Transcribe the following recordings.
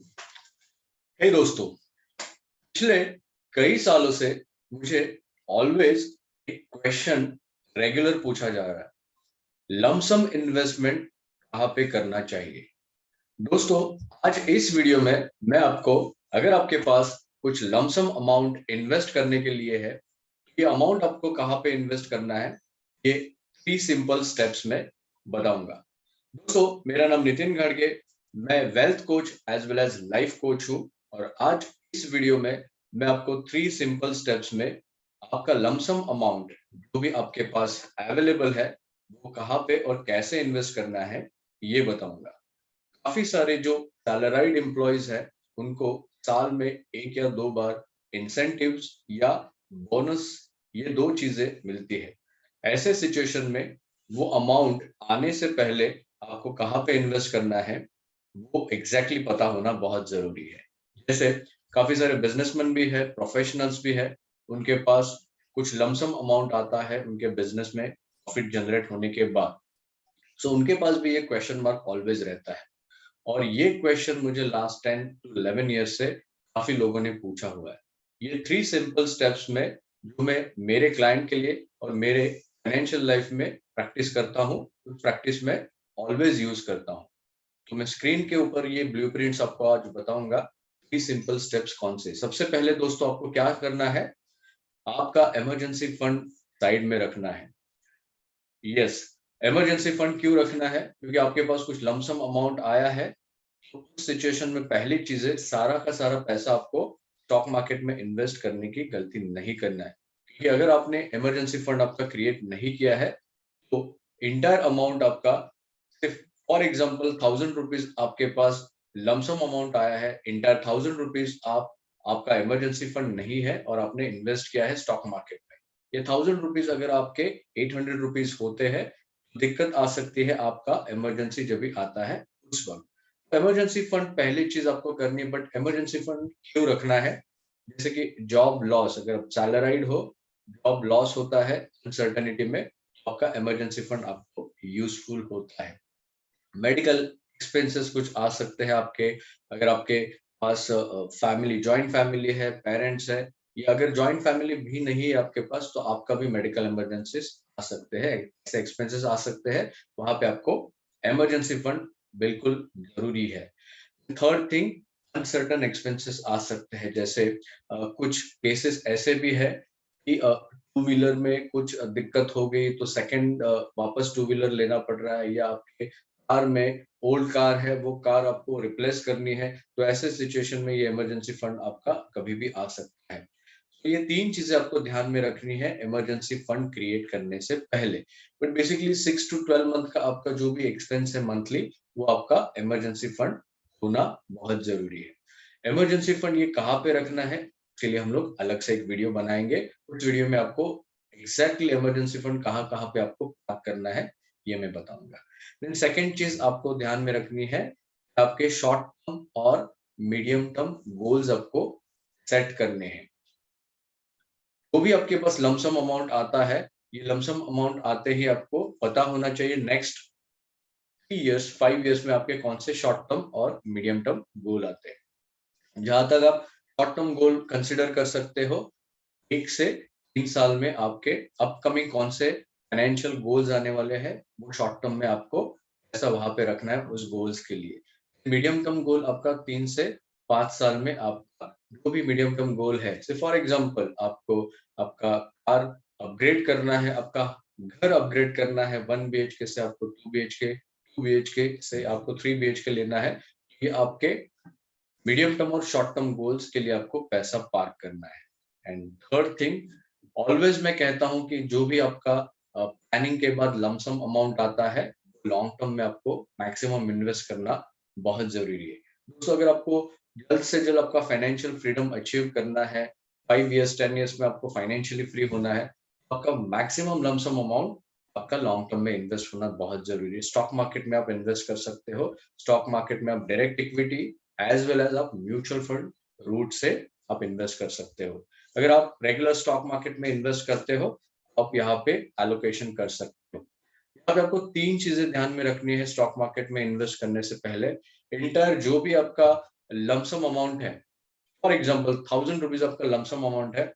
हे दोस्तों, पिछले कई सालों से मुझे ऑलवेज एक क्वेश्चन रेगुलर पूछा जा रहा है। लमसम इन्वेस्टमेंट कहाँ पे करना चाहिए? दोस्तों, आज इस वीडियो में मैं आपको, अगर आपके पास कुछ लमसम अमाउंट इन्वेस्ट करने के लिए है, ये अमाउंट आपको कहाँ पे इन्वेस्ट करना है, ये 3 सिंपल स्टेप्स में बताऊंगा। दोस्तों, मेरा नाम नितिन घाड़गे, मैं wealth coach as well as life coach हूँ और आज इस वीडियो में मैं आपको 3 सिंपल स्टेप्स में आपका लमसम अमाउंट जो भी आपके पास अवेलेबल है, वो कहाँ पे और कैसे इन्वेस्ट करना है, ये बताऊंगा। काफी सारे जो सैलराइड एम्प्लॉयज है, उनको साल में 1 या 2 बार इंसेंटिव्स या बोनस, ये 2 चीजें मिलती है। ऐसे सिचुएशन में वो अमाउंट आने से पहले आपको कहाँ पे इन्वेस्ट करना है, वो एग्जैक्टली पता होना बहुत जरूरी है। जैसे काफी सारे बिजनेसमैन भी है, प्रोफेशनल्स भी है, उनके पास कुछ लमसम अमाउंट आता है उनके बिजनेस में प्रॉफिट जनरेट होने के बाद। सो उनके पास भी ये क्वेश्चन मार्क ऑलवेज रहता है और ये क्वेश्चन मुझे लास्ट 10 to 11 ईयर्स से काफी लोगों ने पूछा हुआ है। ये 3 सिंपल स्टेप्स में जो मैं मेरे क्लाइंट के लिए और मेरे फाइनेंशियल लाइफ में प्रैक्टिस करता हूँ, उस प्रैक्टिस में ऑलवेज यूज करता हूँ। तो मैं स्क्रीन के ऊपर ये ब्लूप्रिंट्स आपको आज बताऊंगा। 3 सिंपल स्टेप्स कौन से। सबसे पहले दोस्तों, आपको क्या करना है, आपका इमरजेंसी फंड साइड में रखना है। यस, इमरजेंसी फंड क्यों रखना है? क्योंकि आपके पास कुछ लमसम अमाउंट आया है, तो उस सिचुएशन में पहली चीज है, सारा का सारा पैसा आपको स्टॉक मार्केट में इन्वेस्ट करने की गलती नहीं करना है। क्योंकि अगर आपने इमरजेंसी फंड आपका क्रिएट नहीं किया है, तो इंटायर अमाउंट आपका, सिर्फ फॉर एग्जांपल 1000 रुपीज आपके पास लमसम अमाउंट आया है, इंटायर 1000 रुपीज आपका इमरजेंसी फंड नहीं है और आपने इन्वेस्ट किया है स्टॉक मार्केट में। ये 1000 रुपीज अगर आपके 800 रुपीज होते हैं, तो दिक्कत आ सकती है आपका इमरजेंसी जब भी आता है उस वक्त। इमरजेंसी फंड पहली चीज आपको करनी है, बट इमरजेंसी फंड क्यों रखना है? जैसे कि जॉब लॉस, अगर आप सैलराइड हो, जॉब लॉस होता है अनसर्टेनिटी में, आपका इमरजेंसी फंड आपको यूजफुल होता है। मेडिकल एक्सपेंसेस कुछ आ सकते हैं आपके, अगर आपके पास फैमिली, जॉइंट फैमिली है, पेरेंट्स है, या अगर जॉइंट फैमिली भी नहीं है आपके पास, तो आपका भी मेडिकल इमरजेंसीज आ सकते हैं, ऐसे एक्सपेंसेस आ सकते हैं। वहां पे आपको इमरजेंसी फंड बिल्कुल जरूरी है। थर्ड थिंग, अनसर्टन एक्सपेंसेस आ सकते हैं। जैसे कुछ केसेस ऐसे भी है कि टू व्हीलर में कुछ दिक्कत हो गई, तो सेकंड वापस टू व्हीलर लेना पड़ रहा है, या आपके कार में ओल्ड कार है, वो कार आपको रिप्लेस करनी है, तो ऐसे सिचुएशन में ये इमरजेंसी फंड आपका कभी भी आ सकता है। तो ये 3 चीजें आपको ध्यान में रखनी है इमरजेंसी फंड क्रिएट करने से पहले। बट बेसिकली 6 to 12 मंथ का आपका जो भी एक्सपेंस है मंथली, वो आपका इमरजेंसी फंड होना बहुत जरूरी है। इमरजेंसी फंड ये कहाँ पे रखना है, इसके लिए हम लोग अलग से एक वीडियो बनाएंगे। उस वीडियो में आपको एग्जैक्टली इमरजेंसी फंड कहाँ कहाँ पे आपको प्राप्त करना है, ये मैं बताऊंगा। देन सेकेंड चीज आपको ध्यान में रखनी है, आपके शॉर्ट टर्म और मीडियम टर्म गोल्स आपको सेट करने हैं। वो भी आपके पास लमसम अमाउंट आता है, ये लमसम अमाउंट आते ही आपको पता होना चाहिए नेक्स्ट 3 इयर्स 5 इयर्स में आपके कौन से शॉर्ट टर्म और मीडियम टर्म गोल आते हैं। जहां तक आप शॉर्ट टर्म गोल कंसिडर कर सकते हो, 1 से 3 साल में आपके अपकमिंग कौन से फाइनेंशियल गोल्स आने वाले हैं, वो शॉर्ट टर्म में आपको ऐसा वहां पे रखना है उस गोल्स के लिए। मीडियम टर्म गोल आपका 3 से 5 साल में आपका जो भी मीडियम टर्म गोल है, से फॉर एग्जांपल आपको आपका कार अपग्रेड करना है, आपका घर अपग्रेड करना है, 1 BHK से आपको 2 BHK, 2 BHK से आपको 3 BHK लेना है। ये आपके मीडियम टर्म और शॉर्ट टर्म गोल्स के लिए आपको पैसा पार्क करना है। एंड थर्ड थिंग, ऑलवेज मैं कहता हूं कि जो भी आपका प्लानिंग के बाद लमसम अमाउंट आता है, लॉन्ग टर्म में आपको मैक्सिमम इन्वेस्ट करना बहुत जरूरी है। दोस्तों, अगर आपको जल्द से जल्द आपका फाइनेंशियल फ्रीडम अचीव करना है, 5 इयर्स 10 इयर्स में आपको फाइनेंशियली फ्री होना है, तो आपका मैक्सिमम लमसम अमाउंट आपका लॉन्ग टर्म में इन्वेस्ट होना बहुत जरूरी है। स्टॉक मार्केट में आप इन्वेस्ट कर सकते हो, स्टॉक मार्केट में आप direct equity as well as आप म्यूचुअल फंड रूट से आप इन्वेस्ट कर सकते हो। अगर आप रेगुलर स्टॉक मार्केट में इन्वेस्ट करते हो, आप यहाँ पे एलोकेशन कर सकते हो। यहाँ पे आपको 3 चीजें ध्यान में रखनी है स्टॉक मार्केट में इन्वेस्ट करने से पहले। इंटायर जो भी आपका लमसम अमाउंट है, फॉर एग्जाम्पल 1000 रुपीज आपका लमसम अमाउंट है,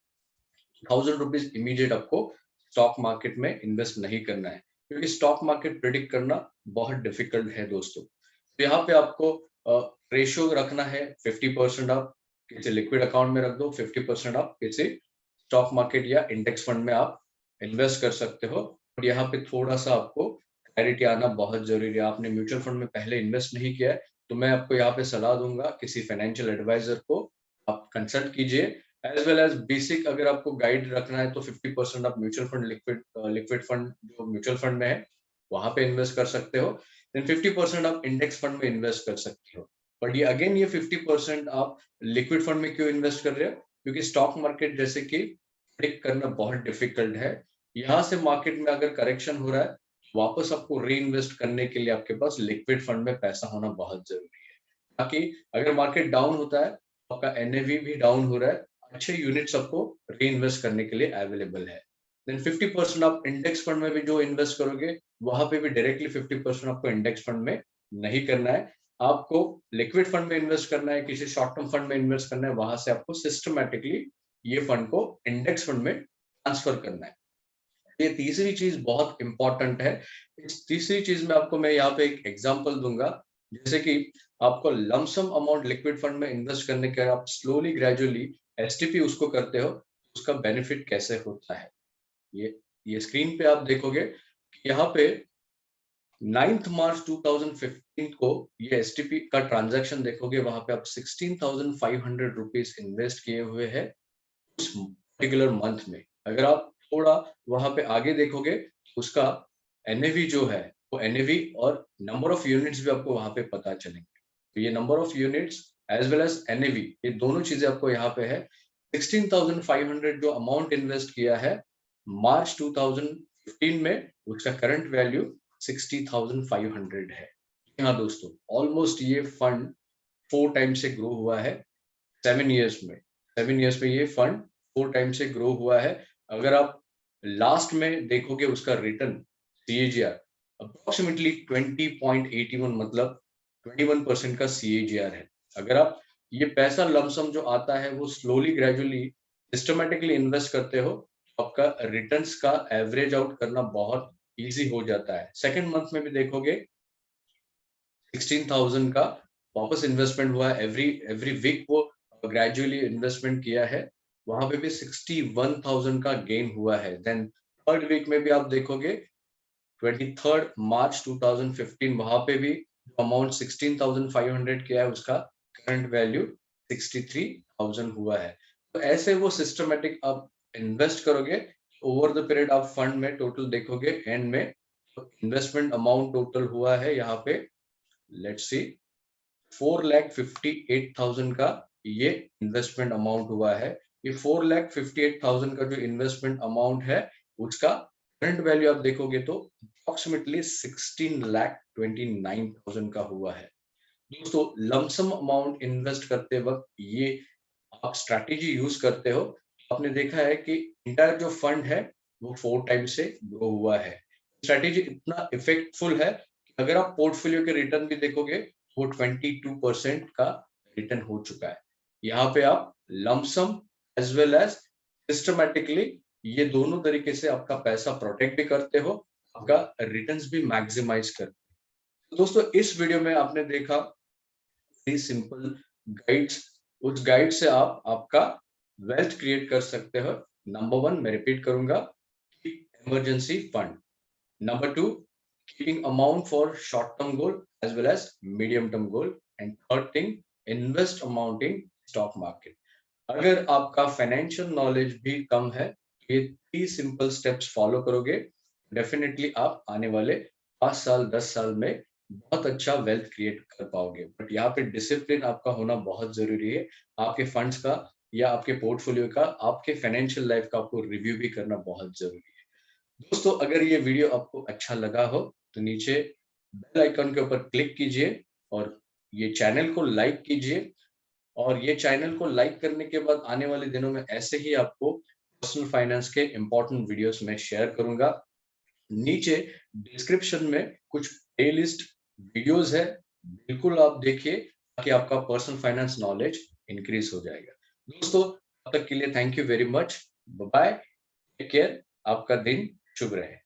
1000 रुपीज इमीडिएट आपको स्टॉक मार्केट में इन्वेस्ट नहीं करना है, क्योंकि स्टॉक मार्केट प्रिडिक्ट करना बहुत डिफिकल्ट है दोस्तों। तो यहाँ पे आपको रेशियो रखना है, 50% आप किसी लिक्विड अकाउंट में रख दो, 50% आप किसी स्टॉक मार्केट या इंडेक्स फंड में आप इन्वेस्ट कर सकते हो। और यहाँ पे थोड़ा सा आपको क्लैरिटी आना बहुत जरूरी है। आपने म्यूचुअल फंड में पहले इन्वेस्ट नहीं किया है, तो मैं आपको यहाँ पे सलाह दूंगा, किसी फाइनेंशियल एडवाइजर को आप कंसल्ट कीजिए। एज वेल एज बेसिक अगर आपको गाइड रखना है तो 50% आप म्यूचुअल फंड, लिक्विड फंड जो म्यूचुअल फंड में है वहां पे इन्वेस्ट कर सकते हो। देन 50% आप इंडेक्स फंड में इन्वेस्ट कर सकते हो। बट ये अगेन ये 50% आप लिक्विड फंड में क्यों इन्वेस्ट कर रहे हो? क्योंकि स्टॉक मार्केट जैसे कि प्रेडिक्ट करना बहुत डिफिकल्ट है। यहाँ से मार्केट में अगर करेक्शन हो रहा है, वापस आपको री इन्वेस्ट करने के लिए आपके पास लिक्विड फंड में पैसा होना बहुत जरूरी है। ताकि अगर मार्केट डाउन होता है, आपका एनएवी भी डाउन हो रहा है, अच्छे यूनिट्स आपको री इन्वेस्ट करने के लिए अवेलेबल है। देन 50% आप इंडेक्स फंड में भी जो इन्वेस्ट करोगे, वहां पे भी डायरेक्टली 50% आपको इंडेक्स फंड में नहीं करना है। आपको लिक्विड फंड में इन्वेस्ट करना है, किसी शॉर्ट टर्म फंड में इन्वेस्ट करना है, वहां से आपको सिस्टमैटिकली ये फंड को इंडेक्स फंड में ट्रांसफर करना है। ये तीसरी चीज बहुत इंपॉर्टेंट है। इस तीसरी चीज में आपको मैं यहाँ पे एक एग्जांपल दूंगा। जैसे कि आपको लमसम अमाउंट लिक्विड फंड में इन्वेस्ट करने के, आप स्लोली ग्रेजुअली एसटीपी उसको करते हो, उसका बेनिफिट कैसे होता है। ये स्क्रीन पे आप देखोगे कि यहाँ पे 9 मार्च 2015 को ये एसटीपी का ट्रांजैक्शन देखोगे, वहां पे आप 16,500 रुपीज इन्वेस्ट किए हुए हैं उस पर्टिकुलर मंथ में। अगर आप थोड़ा वहां पे आगे देखोगे, उसका एनएवी जो है, वो एनएवी और नंबर ऑफ यूनिट्स भी आपको वहां पे पता चलेंगे। तो ये number of units as well as NAV, ये दोनों चीजें आपको यहाँ पे है। 16,500 जो अमाउंट इन्वेस्ट किया है मार्च 2015 में, उसका करंट वैल्यू 60,500 है। हाँ दोस्तों, ऑलमोस्ट ये फंड 4 टाइम से ग्रो हुआ है 7 इयर्स में। 7 इयर्स में ये फंड 4 टाइम से ग्रो हुआ है। अगर आप लास्ट में देखोगे उसका रिटर्न सीएजीआर अप्रोक्सीमेटली 20.81, मतलब 21% का सीएजीआर है। अगर आप ये पैसा लमसम जो आता है वो स्लोली ग्रेजुअली सिस्टमेटिकली इन्वेस्ट करते हो, तो आपका रिटर्न्स का एवरेज आउट करना बहुत इजी हो जाता है। सेकेंड मंथ में भी देखोगे 16,000 का वापस इन्वेस्टमेंट हुआ है। एवरी वीक वो ग्रेजुअली इन्वेस्टमेंट किया है, वहां पे भी 61,000 का गेन हुआ है। देन थर्ड वीक में भी आप देखोगे 23 मार्च 2015, वहां पे भी अमाउंट 16,500 किया है, उसका करंट वैल्यू 63,000 हुआ है। तो ऐसे वो सिस्टमेटिक आप इन्वेस्ट करोगे, ओवर द पीरियड आप फंड में टोटल देखोगे, एंड में इन्वेस्टमेंट अमाउंट टोटल हुआ है यहाँ पे, लेट्स सी 4,58,000 का ये इन्वेस्टमेंट अमाउंट हुआ है। ये 4,58,000 का जो इन्वेस्टमेंट अमाउंट है, उसका करंट वैल्यू आप देखोगे तो अप्रोक्सीमेटली 16,29,000 का हुआ है। दोस्तों, लमसम अमाउंट इन्वेस्ट करते वक्त ये आप स्ट्रैटेजी यूज करते हो, आपने देखा है कि इंटायर जो फंड है वो 4 टाइम से ग्रो हुआ है। स्ट्रैटेजी इतना इफेक्टफुल है कि अगर आप पोर्टफोलियो के रिटर्न भी देखोगे, वो 22% का रिटर्न हो चुका है। यहाँ पे आप lumpsum as well as systematically ये दोनों तरीके से आपका पैसा प्रोटेक्ट भी करते हो, आपका रिटर्न्स भी मैक्सिमाइज करते हो। तो दोस्तों, इस वीडियो में आपने देखा सिंपल गाइड्स, उस गाइड से आप आपका वेल्थ क्रिएट कर सकते हो। नंबर 1 मैं रिपीट करूंगा, emergency fund. Number 2, keeping amount for short term goal as well as medium term goal, and third thing, invest amount in stock market। अगर आपका फाइनेंशियल नॉलेज भी कम है, ये 3 सिंपल स्टेप्स फॉलो करोगे, डेफिनेटली आप आने वाले 5 साल 10 साल में बहुत अच्छा वेल्थ क्रिएट कर पाओगे। बट यहाँ पे डिसिप्लिन आपका होना बहुत जरूरी है। आपके फंड्स का या आपके पोर्टफोलियो का, आपके फाइनेंशियल लाइफ का आपको रिव्यू भी करना बहुत जरूरी है। दोस्तों, अगर ये वीडियो आपको अच्छा लगा हो तो नीचे बेल आइकन के ऊपर क्लिक कीजिए और ये चैनल को लाइक कीजिए। और ये चैनल को लाइक करने के बाद आने वाले दिनों में ऐसे ही आपको पर्सनल फाइनेंस के इंपॉर्टेंट वीडियोस में शेयर करूंगा। नीचे डिस्क्रिप्शन में कुछ प्लेलिस्ट वीडियोस है, बिल्कुल आप देखिए, ताकि आपका पर्सनल फाइनेंस नॉलेज इंक्रीज हो जाएगा। दोस्तों, तब तक के लिए thank you very much. Bye, take care, आपका दिन शुभ रहे।